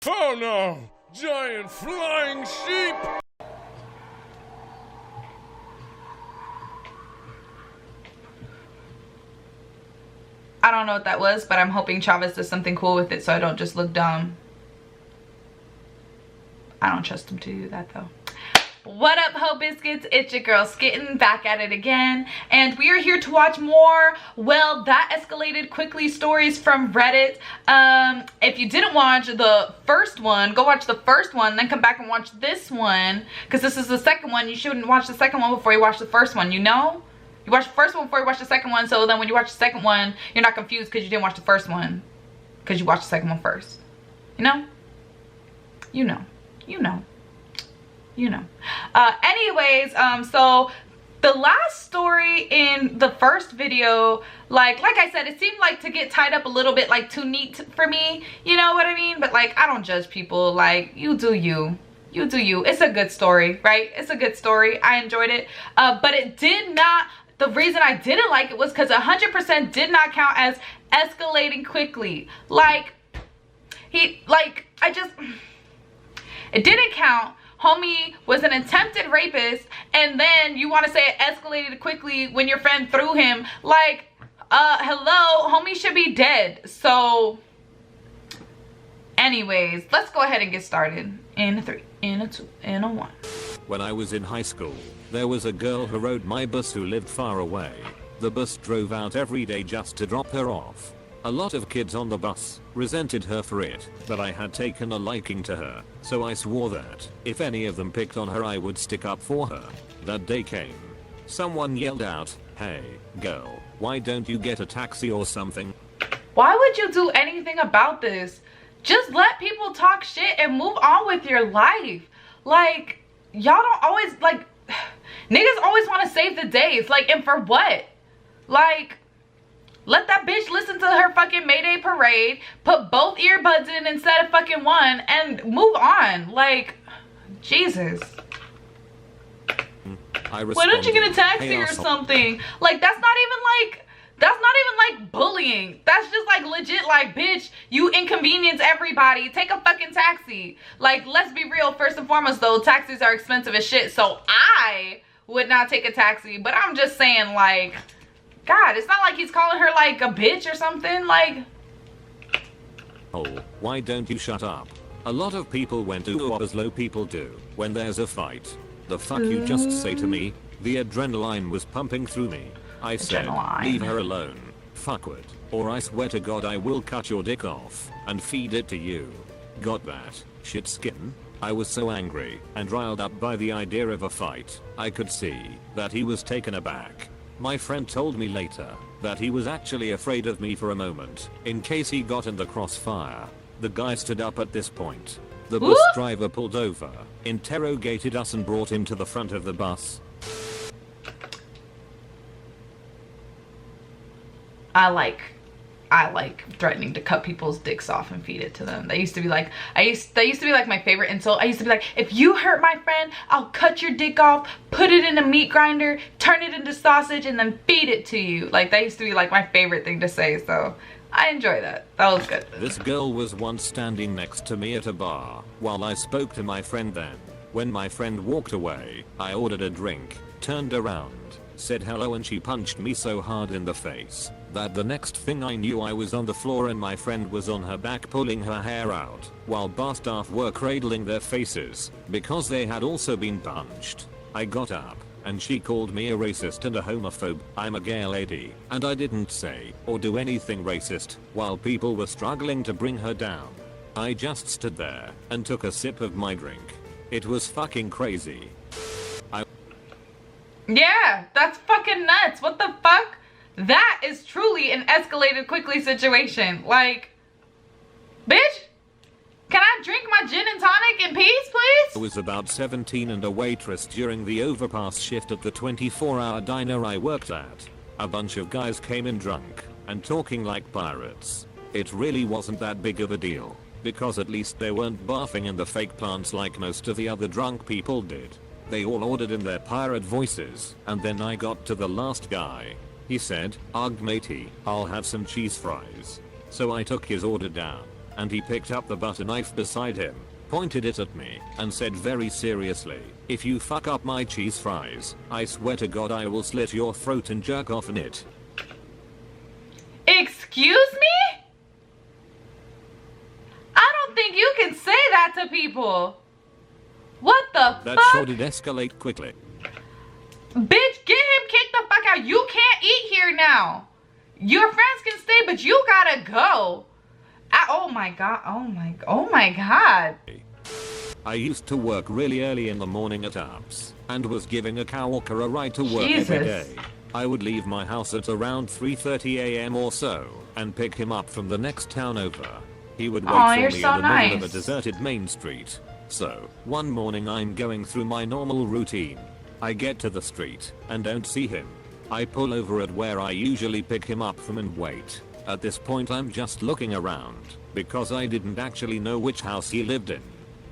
Oh no! Giant flying sheep! I don't know what that was, but I'm hoping Chavez does something cool with it so I don't just look dumb. I don't trust him to do that though. What up, Ho Biscuits? It's your girl Skitten, back at it again, and we are here to watch more Well That Escalated Quickly stories from Reddit. If you didn't watch the first one, go watch the first one, then come back and watch this one, because this is the second one. You shouldn't watch the second one before you watch the first one, you know? You watch the first one before you watch the second one, so then when you watch the second one, you're not confused because you didn't watch the first one, because you watched the second one first. You know? You know. You know. You know. Anyways, so the last story in the first video, like I said, it seemed like to get tied up a little bit, like too neat for me, you know what I mean? But like, I don't judge people. Like, you do you. You do you. It's a good story, right? It's a good story. I enjoyed it. But it did not, the reason I didn't like it was because 100% did not count as escalating quickly. Like, it didn't count. Homie was an attempted rapist, and then you want to say it escalated quickly when your friend threw him. Like, hello, homie should be dead. So, anyways, let's go ahead and get started. In a 3, in a 2, in a 1. When I was in high school, there was a girl who rode my bus who lived far away. The bus drove out every day just to drop her off. A lot of kids on the bus resented her for it, but I had taken a liking to her, so I swore that if any of them picked on her I would stick up for her. That day came. Someone yelled out, "Hey, girl, why don't you get a taxi or something?" Why would you do anything about this? Just let people talk shit and move on with your life. Like, y'all don't always, like, niggas always want to save the days. Like, and for what? Like, let that bitch listen to her fucking Mayday parade, put both earbuds in instead of fucking one, and move on. Like, Jesus. Why don't you get a taxi "Hey, or asshole." something? Like, that's not even like bullying. That's just like legit, like, bitch, you inconvenience everybody. Take a fucking taxi. Like, let's be real. First and foremost though, taxis are expensive as shit, so I would not take a taxi. But I'm just saying, like, God, it's not like he's calling her like a bitch or something. Like, Oh, why don't you shut up? A lot of people went to as low people do when there's a fight. The fuck you just say to me? The adrenaline was pumping through me. I said, Adrenaline. leave her alone, fuckwit, or I swear to God I will cut your dick off and feed it to you. Got that, shit skin? I was so angry and riled up by the idea of a fight. I could see that he was taken aback. My friend told me later that he was actually afraid of me for a moment, in case he got in the crossfire. The guy stood up at this point. The bus driver pulled over, interrogated us and brought him to the front of the bus. I like threatening to cut people's dicks off and feed it to them. That used to be like, that used to be like my favorite insult. I used to be like, if you hurt my friend, I'll cut your dick off, put it in a meat grinder, turn it into sausage, and then feed it to you. Like, that used to be like my favorite thing to say, so I enjoy that. That was good. This girl was once standing next to me at a bar while I spoke to my friend then. When my friend walked away, I ordered a drink, turned around, said hello, and she punched me so hard in the face that the next thing I knew I was on the floor and my friend was on her back pulling her hair out while bar staff were cradling their faces because they had also been punched. I got up and she called me a racist and a homophobe. I'm a gay lady and I didn't say or do anything racist while people were struggling to bring her down. I just stood there and took a sip of my drink. It was fucking crazy. Yeah, that's fucking nuts. What the fuck? That is truly an escalated quickly situation. Like, bitch, can I drink my gin and tonic in peace, please? I was about 17 and a waitress during the overpass shift at the 24-hour diner I worked at. A bunch of guys came in drunk and talking like pirates. It really wasn't that big of a deal, because at least they weren't barfing in the fake plants like most of the other drunk people did. They all ordered in their pirate voices, and then I got to the last guy. He said, "Ugh matey, I'll have some cheese fries." So I took his order down. and he picked up the butter knife beside him, pointed it at me, and said very seriously, "If you fuck up my cheese fries, I swear to God I will slit your throat and jerk off in it." Excuse me? I don't think you can say that to people. What the That fuck? sure did escalate quickly. Bitch, get him kicked the fuck out. You can't eat here now. Your friends can stay, but you gotta go. Oh my god. Oh my god. I used to work really early in the morning at Ups, and was giving a coworker a ride to work Jesus. every day. I would leave my house at around 3:30 a.m. or so, and pick him up from the next town over. He would wait for you're me so in the middle of nice. a deserted main street. So, one morning I'm going through my normal routine. I get to the street, and don't see him. I pull over at where I usually pick him up from and wait. At this point I'm just looking around, because I didn't actually know which house he lived in.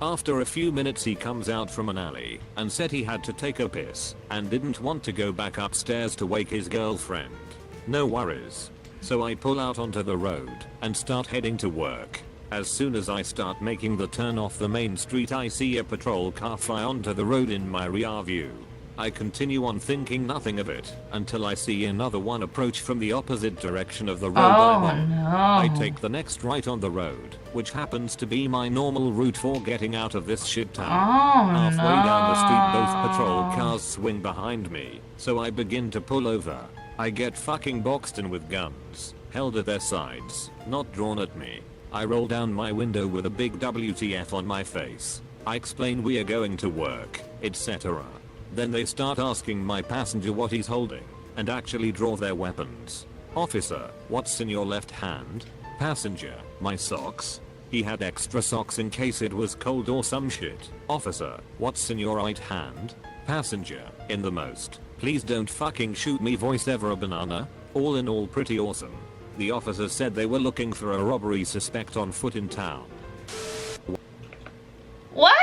After a few minutes he comes out from an alley, and said he had to take a piss, and didn't want to go back upstairs to wake his girlfriend. No worries. So I pull out onto the road, and start heading to work. As soon as I start making the turn off the main street I see a patrol car fly onto the road in my rear view. I continue on thinking nothing of it, until I see another one approach from the opposite direction of the road I'm on. No. I take the next right on the road, which happens to be my normal route for getting out of this shit town. Halfway down the street both patrol cars swing behind me, so I begin to pull over. I get fucking boxed in with guns, held at their sides, not drawn at me. I roll down my window with a big WTF on my face. I explain we are going to work, etc. Then they start asking my passenger what he's holding, and actually draw their weapons. "Officer, what's in your left hand?" Passenger, "My socks." He had extra socks in case it was cold or some shit. "Officer, what's in your right hand?" Passenger, "In the most. Please don't fucking shoot me voice ever a banana." All in all pretty awesome. The officer said they were looking for a robbery suspect on foot in town. What?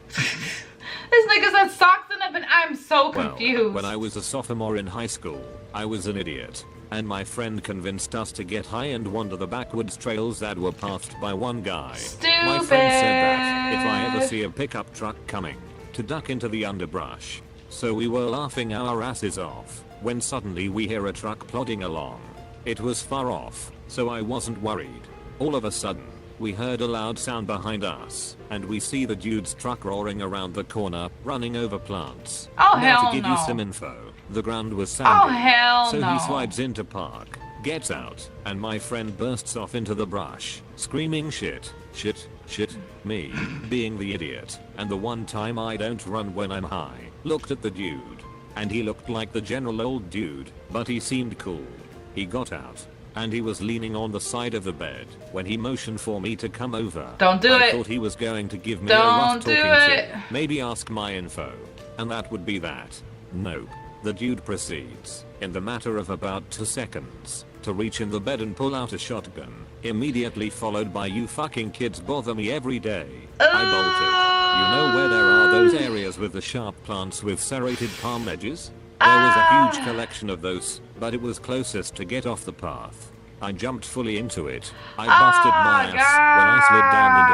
This nigga said socks in it, and I'm so confused. Well, when I was a sophomore in high school, I was an idiot. And my friend convinced us to get high and wander the backwoods trails that were pathed by one guy. Stupid. My friend said that if I ever see a pickup truck coming, to duck into the underbrush. So we were laughing our asses off, when suddenly we hear a truck plodding along. It was far off, so I wasn't worried. All of a sudden, we heard a loud sound behind us, and we see the dude's truck roaring around the corner, running over plants. Oh, Now hell to give no. you some info, the ground was sandy. Oh, hell so no. he slides into park, gets out, and my friend bursts off into the brush, screaming shit, shit, shit, me, being the idiot, and the one time I don't run when I'm high, looked at the dude. And he looked like the general old dude, but he seemed cool. He got out, and he was leaning on the side of the bed when he motioned for me to come over. Don't do I it. thought he was going to give me Don't a rough do talking it. to, maybe ask my info, and that would be that. Nope. The dude proceeds, in the matter of about 2 seconds, to reach in the bed and pull out a shotgun, immediately followed by "You fucking kids bother me every day." I bolted. You know where there are those areas with the sharp plants with serrated palm edges? There was a huge collection of those, but it was closest to get off the path. I jumped fully into it. I busted my ass when I slid down the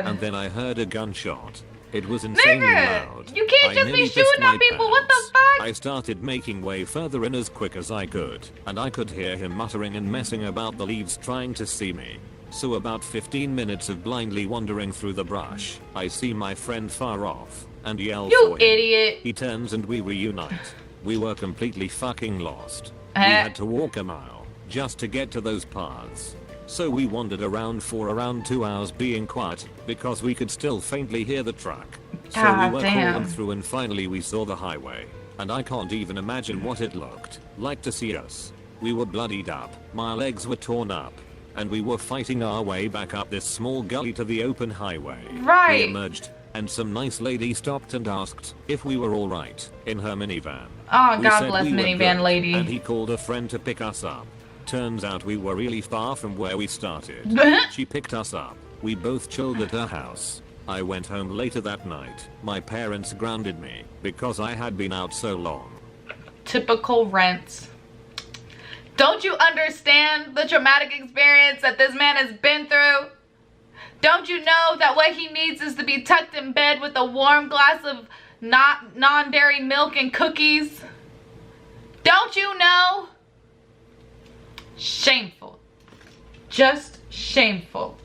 dirt, and then I heard a gunshot. It was insanely Nigga, loud. you can't I just be nearly shooting pissed my at people, what the pants. fuck? I started making way further in as quick as I could, and I could hear him muttering and messing about the leaves trying to see me. So about 15 minutes of blindly wandering through the brush, I see my friend far off, and yell You for him. idiot. He turns and we reunite. We were completely fucking lost. We had to walk a mile, just to get to those paths. So we wandered around for around 2 hours being quiet, because we could still faintly hear the truck. So God we were damn. crawling through and finally we saw the highway. And I can't even imagine what it looked like to see us. We were bloodied up, my legs were torn up, and we were fighting our way back up this small gully to the open highway. Right. We emerged, and some nice lady stopped and asked if we were alright, in her minivan. Oh, We God said bless we were minivan good, lady. And he called a friend to pick us up. Turns out we were really far from where we started. She picked us up. We both chilled at her house. I went home later that night. My parents grounded me because I had been out so long. Typical rent. Don't you understand the traumatic experience that this man has been through? Don't you know that what he needs is to be tucked in bed with a warm glass of non-dairy milk and cookies? Don't you know? Shameful. Just shameful.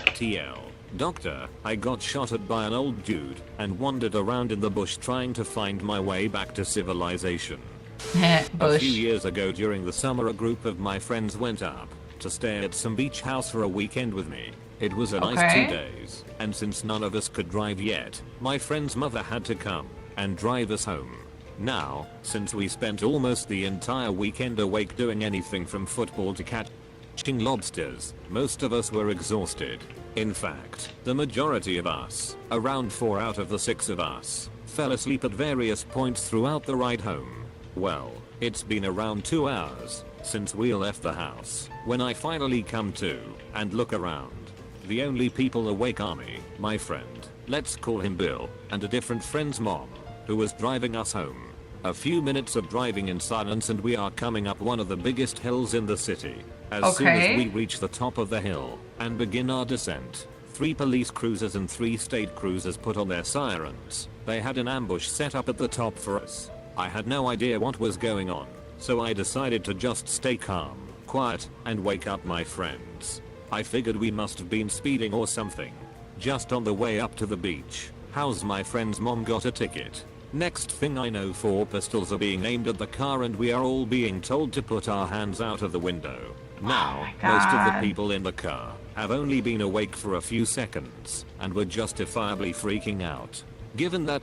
TL. Doctor, I got shot at by an old dude and wandered around in the bush trying to find my way back to civilization. A few years ago during the summer, a group of my friends went up to stay at some beach house for a weekend with me. It was a nice 2 days, and since none of us could drive yet, my friend's mother had to come and drive us home. Now, since we spent almost the entire weekend awake doing anything from football to catching lobsters, most of us were exhausted. In fact, the majority of us, around 4 out of the 6 of us, fell asleep at various points throughout the ride home. Well, it's been around 2 hours since we left the house when I finally come to and look around. The only people awake are me, my friend, let's call him Bill, and a different friend's mom, who was driving us home. A few minutes of driving in silence and we are coming up one of the biggest hills in the city. As soon as we reach the top of the hill and begin our descent, 3 police cruisers and 3 state cruisers put on their sirens. They had an ambush set up at the top for us. I had no idea what was going on, so I decided to just stay calm, quiet, and wake up my friends. I figured we must have been speeding or something. Just on the way up to the beach, how's my friend's mom got a ticket? Next thing I know, 4 pistols are being aimed at the car and we are all being told to put our hands out of the window. Now, most of the people in the car have only been awake for a few seconds and were justifiably freaking out. Given that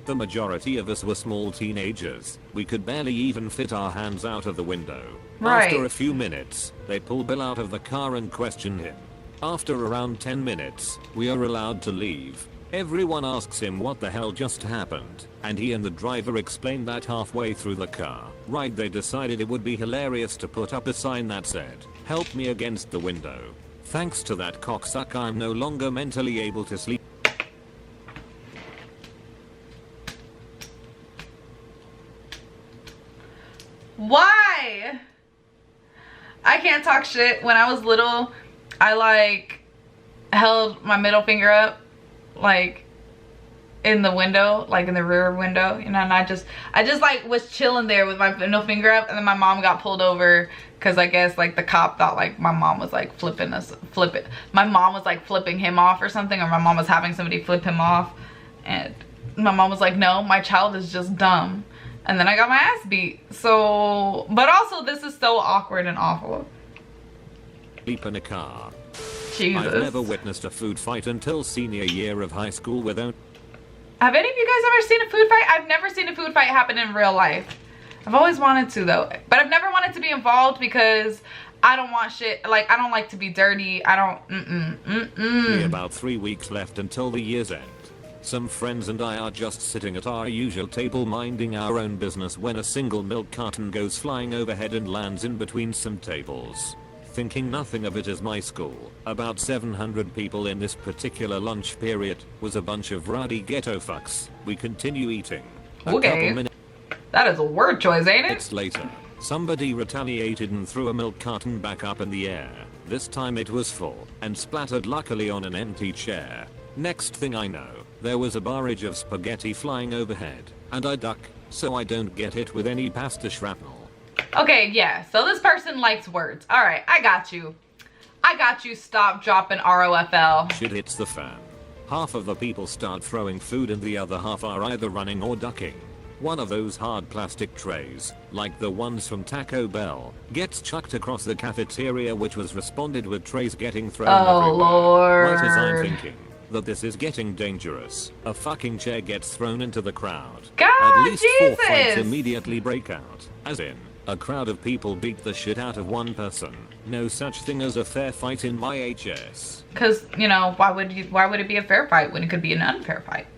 the majority of us were small teenagers, we could barely even fit our hands out of the window. After a few minutes, they pull Bill out of the car and question him. After around 10 minutes, we are allowed to leave. Everyone asks him what the hell just happened, and he and the driver explain that halfway through the car ride they decided it would be hilarious to put up a sign that said, "Help me," against the window. Thanks to that cocksucker, I'm no longer mentally able to sleep. Why? I can't talk shit. When I was little, I like held my middle finger up like in the window, like in the rear window, you know, and I just like was chilling there with my middle finger up, and then my mom got pulled over because I guess like the cop thought like my mom was like my mom was like flipping him off or something, or my mom was having somebody flip him off, and my mom was like, no, my child is just dumb. And then I got my ass beat. So, but also this is so awkward and awful. Sleep in a car. Jesus. I've never witnessed a food fight until senior year of high school with own. Have any of you guys ever seen a food fight? I've never seen a food fight happen in real life. I've always wanted to though. But I've never wanted to be involved because I don't want shit, like I don't like to be dirty. I don't, About 3 weeks left until the year's end. Some friends and I are just sitting at our usual table minding our own business when a single milk carton goes flying overhead and lands in between some tables. Thinking nothing of it as my school, about 700 people in this particular lunch period, was a bunch of rowdy ghetto fucks. We continue eating. Okay. That is a word choice, ain't it? Minutes later, somebody retaliated and threw a milk carton back up in the air. This time it was full and splattered luckily on an empty chair. Next thing I know, there was a barrage of spaghetti flying overhead, and I duck so I don't get hit with any pasta shrapnel. Okay, yeah, so this person likes words. All right, I got you. Stop, drop, and ROFL. Shit hits the fan. Half of the people start throwing food and the other half are either running or ducking. One of those hard plastic trays, like the ones from Taco Bell, gets chucked across the cafeteria, which was responded with trays getting thrown everywhere. Lord. Right as I'm thinking that this is getting dangerous, a fucking chair gets thrown into the crowd. God, At least Jesus. 4 fights immediately break out. As in, a crowd of people beat the shit out of one person. No such thing as a fair fight in my HS. Cause, you know, why would it be a fair fight when it could be an unfair fight?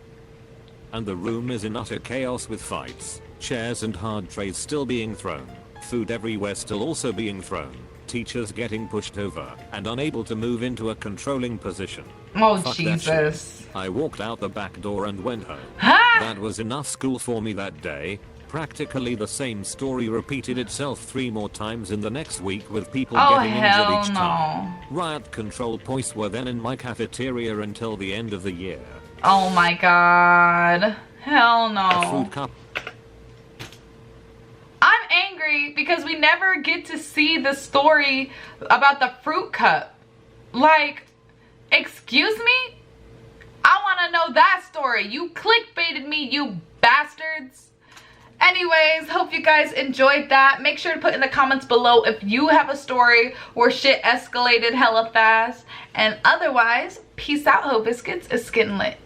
And the room is in utter chaos with fights, chairs and hard trays still being thrown, food everywhere still also being thrown, teachers getting pushed over and unable to move into a controlling position. Oh, Fuck Jesus. I walked out the back door and went home. Ha! That was enough school for me that day. Practically the same story repeated itself 3 more times in the next week with people getting injured each time. Riot control points were then in my cafeteria until the end of the year. Oh my god. Hell no. A food cup. I'm angry because we never get to see the story about the fruit cup. Like, excuse me? I want to know that story. You clickbaited me, you bastards. Anyways, hope you guys enjoyed that. Make sure to put in the comments below if you have a story where shit escalated hella fast. And otherwise, peace out, Ho Biscuits. It's Skittin' Lit.